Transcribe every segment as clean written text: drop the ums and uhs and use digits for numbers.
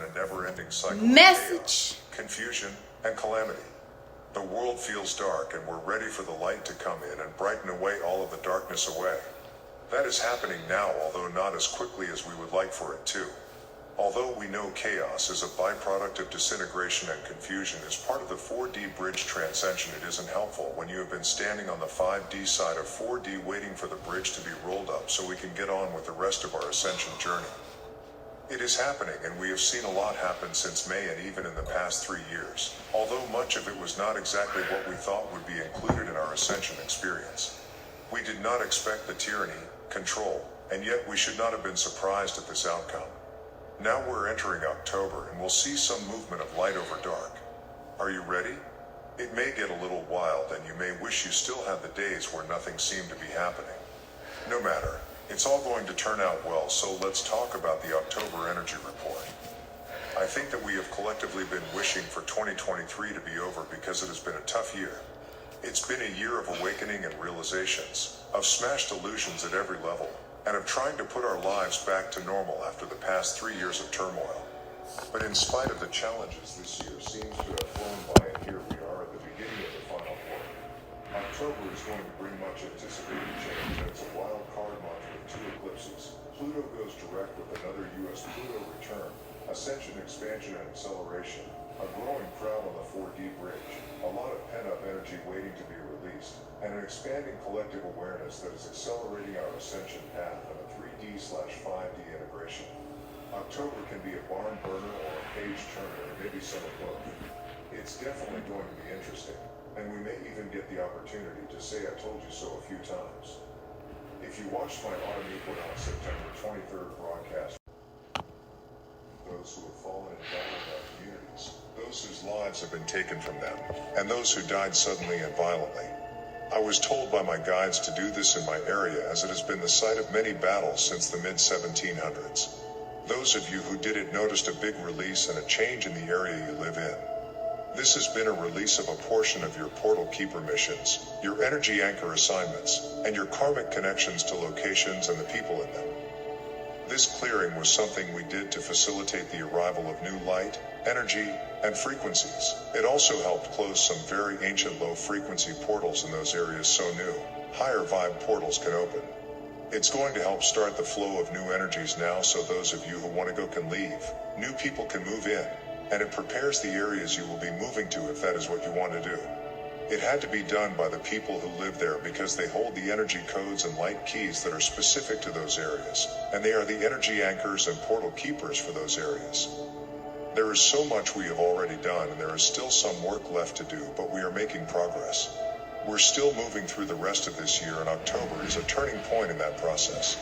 a never-ending cycle Message. of chaos, confusion, and calamity. The world feels dark, and we're ready for the light to come in and brighten away all of the darkness away. That is happening now, although not as quickly as we would like for it to. Although we know chaos is a byproduct of disintegration and confusion is part of the 4D bridge transcension, it isn't helpful when you have been standing on the 5D side of 4D waiting for the bridge to be rolled up so we can get on with the rest of our ascension journey. It is happening, and we have seen a lot happen since May and even in the past 3 years, although much of it was not exactly what we thought would be included in our ascension experience. We did not expect the tyranny, control, and yet we should not have been surprised at this outcome. Now we're entering October and we'll see some movement of light over dark. Are you ready? It may get a little wild and you may wish you still had the days where nothing seemed to be happening. No matter, it's all going to turn out well, so let's talk about the October energy report. I think that we have collectively been wishing for 2023 to be over because it has been a tough year. It's been a year of awakening and realizations, of smashed illusions at every level, and of trying to put our lives back to normal after the past 3 years of turmoil. But in spite of the challenges, this year seems to have flown by, and here we are at the beginning of the final quarter. October is going to bring much anticipated change, and it's a wild card month with 2 eclipses. Pluto goes direct with another U.S. Pluto return, ascension, expansion, and acceleration, a growing crowd on the 4D bridge, a lot of pent-up energy waiting to be released, and an expanding collective awareness that is accelerating our ascension path and a 3D/5D integration. October can be a barn burner or a page turner, or maybe some of both. It's definitely going to be interesting, and we may even get the opportunity to say I told you so a few times. If you watched my autumn equinox September 23rd broadcast, those who have fallen in battle in our communities, those whose lives have been taken from them, and those who died suddenly and violently. I was told by my guides to do this in my area as it has been the site of many battles since the mid-1700s. Those of you who did it noticed a big release and a change in the area you live in. This has been a release of a portion of your portal keeper missions, your energy anchor assignments, and your karmic connections to locations and the people in them. This clearing was something we did to facilitate the arrival of new light, energy, and frequencies. It also helped close some very ancient low-frequency portals in those areas so new, higher vibe portals can open. It's going to help start the flow of new energies now, so those of you who want to go can leave, new people can move in, and it prepares the areas you will be moving to if that is what you want to do. It had to be done by the people who live there because they hold the energy codes and light keys that are specific to those areas, and they are the energy anchors and portal keepers for those areas. There is so much we have already done, and there is still some work left to do, but we are making progress. We're still moving through the rest of this year, and October is a turning point in that process.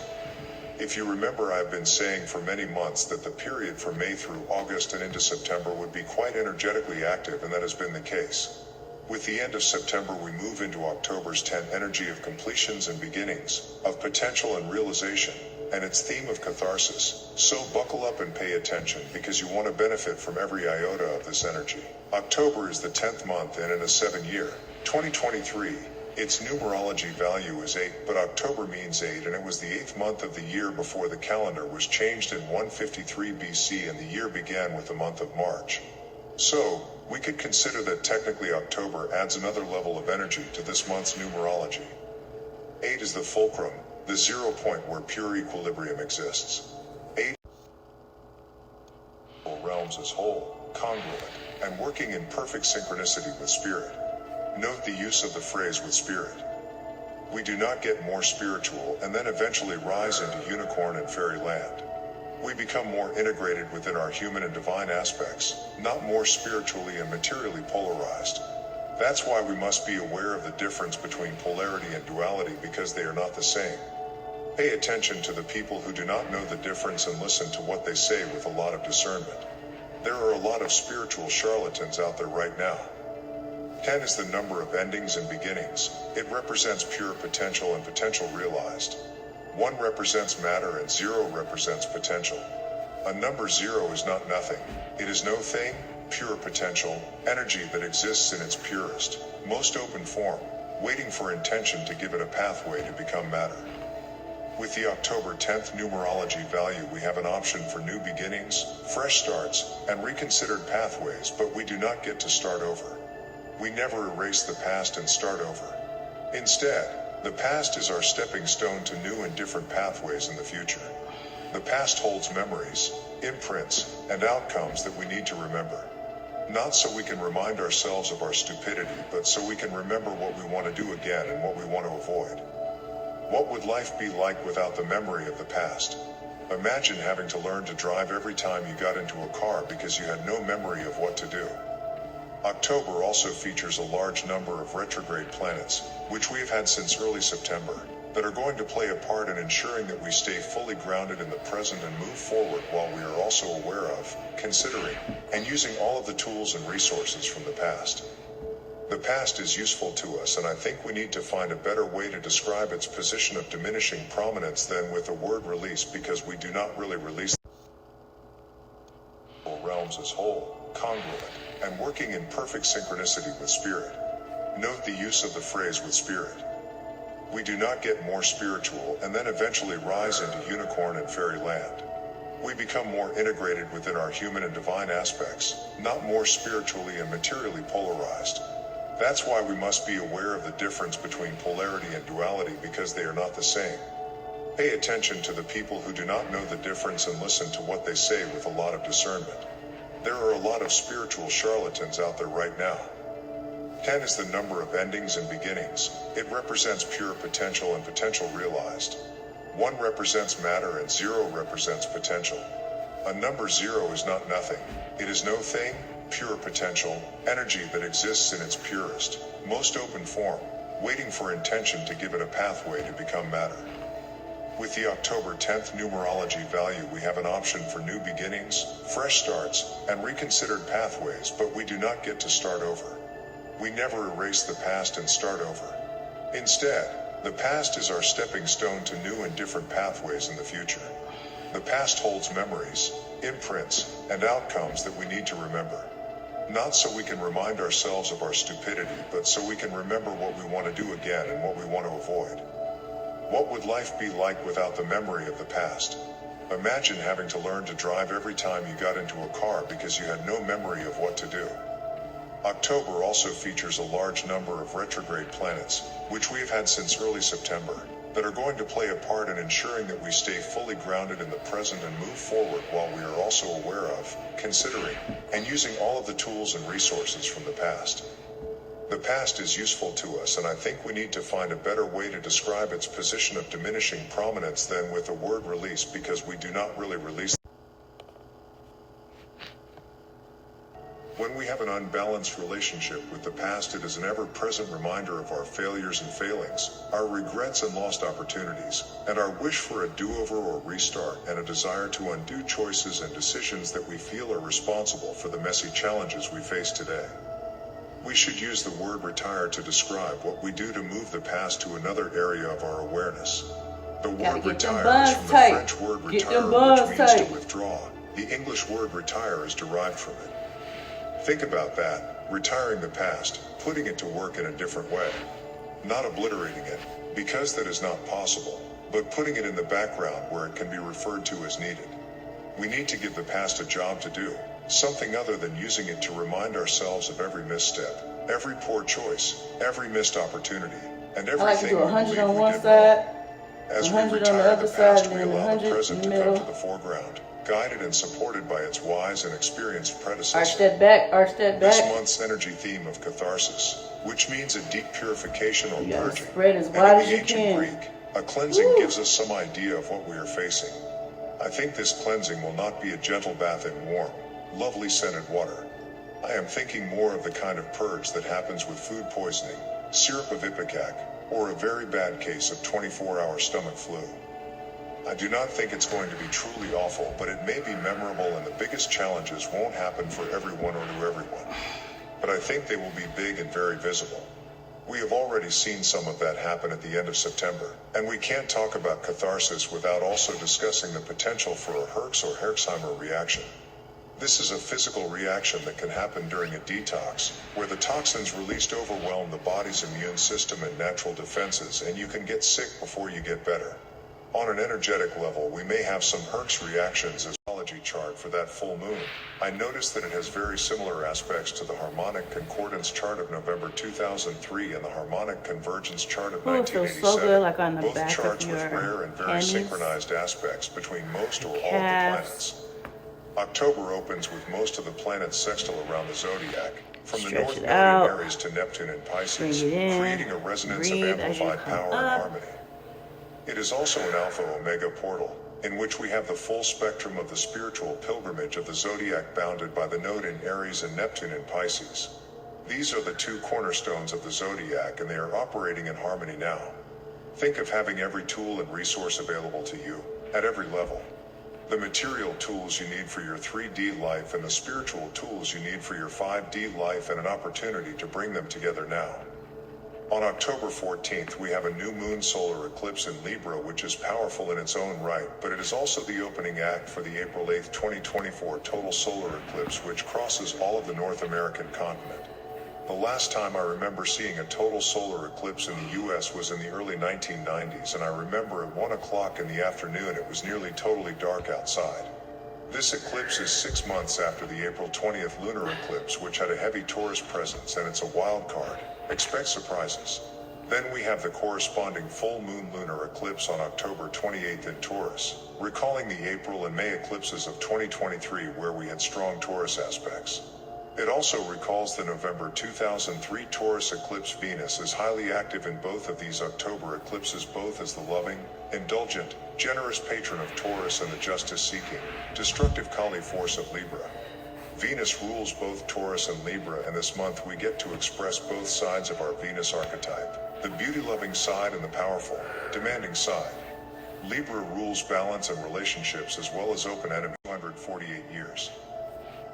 If you remember, I've been saying for many months that the period from May through August and into September would be quite energetically active, and that has been the case. With the end of September, we move into October's 10 energy of completions and beginnings, of potential and realization, and its theme of catharsis. So buckle up and pay attention, because you want to benefit from every iota of this energy. October is the 10th month, and in a 7-year, 2023, its numerology value is 8, but October means 8, and it was the 8th month of the year before the calendar was changed in 153 BC, and the year began with the month of March. So, we could consider that technically October adds another level of energy to this month's numerology. 8 is the fulcrum, the 0 point where pure equilibrium exists. 8 realms as whole, congruent, and working in perfect synchronicity with spirit. Note the use of the phrase with spirit. We do not get more spiritual and then eventually rise into unicorn and fairyland. We become more integrated within our human and divine aspects, not more spiritually and materially polarized. That's why we must be aware of the difference between polarity and duality, because they are not the same. Pay attention to the people who do not know the difference and listen to what they say with a lot of discernment. There are a lot of spiritual charlatans out there right now. 10 is the number of endings and beginnings. It represents pure potential and potential realized. 1 represents matter and 0 represents potential. A number 0 is not nothing. It is no thing, pure potential, energy that exists in its purest, most open form, waiting for intention to give it a pathway to become matter. With the October 10th numerology value, we have an option for new beginnings, fresh starts, and reconsidered pathways, but we do not get to start over. We never erase the past and start over. Instead, the past is our stepping stone to new and different pathways in the future. The past holds memories, imprints, and outcomes that we need to remember. Not so we can remind ourselves of our stupidity, but so we can remember what we want to do again and what we want to avoid. What would life be like without the memory of the past? Imagine having to learn to drive every time you got into a car because you had no memory of what to do. October also features a large number of retrograde planets, which we have had since early September, that are going to play a part in ensuring that we stay fully grounded in the present and move forward, while we are also aware of, considering, and using all of the tools and resources from the past. The past is useful to us, and I think we need to find a better way to describe its position of diminishing prominence than with the word release, because we do not really release realms as whole, congruent, and working in perfect synchronicity with spirit. Note the use of the phrase "with spirit." We do not get more spiritual and then eventually rise into unicorn and fairyland. We become more integrated within our human and divine aspects, not more spiritually and materially polarized. That's why we must be aware of the difference between polarity and duality, because they are not the same. Pay attention to the people who do not know the difference and listen to what they say with a lot of discernment. There are a lot of spiritual charlatans out there right now. 10 is the number of endings and beginnings. It represents pure potential and potential realized. 1 represents matter and 0 represents potential. A number 0 is not nothing. It is no thing, pure potential, energy that exists in its purest, most open form, waiting for intention to give it a pathway to become matter. With the October 10th numerology value, we have an option for new beginnings, fresh starts, and reconsidered pathways, but we do not get to start over. We never erase the past and start over. Instead, the past is our stepping stone to new and different pathways in the future. The past holds memories, imprints, and outcomes that we need to remember. Not so we can remind ourselves of our stupidity, but so we can remember what we want to do again and what we want to avoid. What would life be like without the memory of the past? Imagine having to learn to drive every time you got into a car because you had no memory of what to do. October also features a large number of retrograde planets, which we have had since early September, that are going to play a part in ensuring that we stay fully grounded in the present and move forward, while we are also aware of, considering, and using all of the tools and resources from the past. The past is useful to us, and I think we need to find a better way to describe its position of diminishing prominence than with the word release, because we do not really release. When we have an unbalanced relationship with the past, it is an ever-present reminder of our failures and failings, our regrets and lost opportunities, and our wish for a do-over or restart, and a desire to undo choices and decisions that we feel are responsible for the messy challenges we face today. We should use the word retire to describe what we do to move the past to another area of our awareness. The word retire is from the French word retire, which means to withdraw. The English word retire is derived from it. Think about that, retiring the past, putting it to work in a different way. Not obliterating it, because that is not possible, but putting it in the background where it can be referred to as needed. We need to give the past a job to do, something other than using it to remind ourselves of every misstep, every poor choice, every missed opportunity, and everything we believe we did wrong. As we retire the past, we allow the present to come to the foreground, guided and supported by its wise and experienced predecessor. This month's energy theme of catharsis, which means a deep purification or purging. And in the ancient Greek, a cleansing gives us some idea of what we are facing. I think this cleansing will not be a gentle bath in warm, lovely scented water. I am thinking more of the kind of purge that happens with food poisoning, syrup of ipecac, or a very bad case of 24-hour stomach flu. I do not think it's going to be truly awful, but it may be memorable, and the biggest challenges won't happen for everyone or to everyone. But I think they will be big and very visible. We have already seen some of that happen at the end of September, and we can't talk about catharsis without also discussing the potential for a Herx or Herxheimer reaction. This is a physical reaction that can happen during a detox, where the toxins released overwhelm the body's immune system and natural defenses, and you can get sick before you get better. On an energetic level, we may have some Hertz reactions as astrology chart for that full moon. I noticed that it has very similar aspects to the harmonic concordance chart of November 2003 and the harmonic convergence chart of Oh, it feels 1987. so good, like on the Both back charts of with your rare and very panties. synchronized aspects between most or all of the Calves. planets. October opens with most of the planets sextile around the zodiac, from the Stretch North it Node out. in Aries to Neptune in Pisces, Bring it in. creating a resonance of Breathe as you amplified come power up. and harmony. It is also an Alpha-Omega portal, in which we have the full spectrum of the spiritual pilgrimage of the zodiac bounded by the node in Aries and Neptune in Pisces. These are the two cornerstones of the zodiac, and they are operating in harmony now. Think of having every tool and resource available to you, at every level. The material tools you need for your 3D life and the spiritual tools you need for your 5D life, and an opportunity to bring them together now. On October 14th, we have a new moon solar eclipse in Libra, which is powerful in its own right, but it is also the opening act for the April 8th, 2024 total solar eclipse, which crosses all of the North American continent. The last time I remember seeing a total solar eclipse in the US was in the early 1990s, and I remember at 1 o'clock in the afternoon it was nearly totally dark outside. This eclipse is 6 months after the April 20th lunar eclipse, which had a heavy Taurus presence, and it's a wild card. Expect surprises. Then we have the corresponding full moon lunar eclipse on October 28th in Taurus, recalling the April and May eclipses of 2023 where we had strong Taurus aspects. It also recalls the November 2003 Taurus eclipse. Venus is highly active in both of these October eclipses, both as the loving, indulgent, generous patron of Taurus and the justice-seeking, destructive Kali force of Libra. Venus rules both Taurus and Libra, and this month we get to express both sides of our Venus archetype, the beauty-loving side and the powerful, demanding side. Libra rules balance and relationships as well as open enemy. 248 years.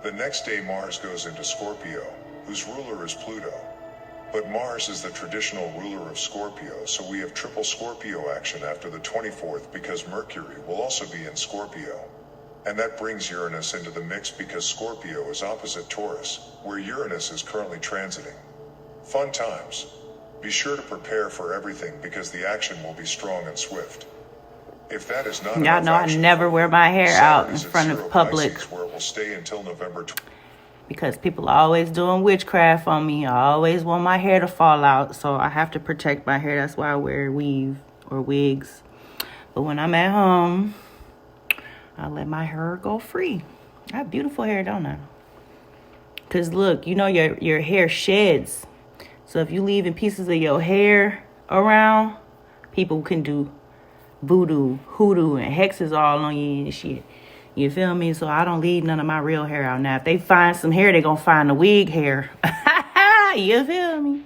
The next day Mars goes into Scorpio, whose ruler is Pluto. But Mars is the traditional ruler of Scorpio, so we have triple Scorpio action after the 24th because Mercury will also be in Scorpio. And that brings Uranus into the mix because Scorpio is opposite Taurus, where Uranus is currently transiting. Fun times. Be sure to prepare for everything because the action will be strong and swift. If that is not y'all know I never wear my hair out in front of public, where it will stay until November because people are always doing witchcraft on me. I always want my hair to fall out, so I have to protect my hair. That's why I wear weave or wigs. But when I'm at home, I let my hair go free. I have beautiful hair, don't I? Because look, you know your hair sheds. So if you leaving pieces of your hair around, people can do voodoo, hoodoo, and hexes all on you and shit. You feel me? So I don't leave none of my real hair out. Now, if they find some hair, they gonna find the wig hair. You feel me?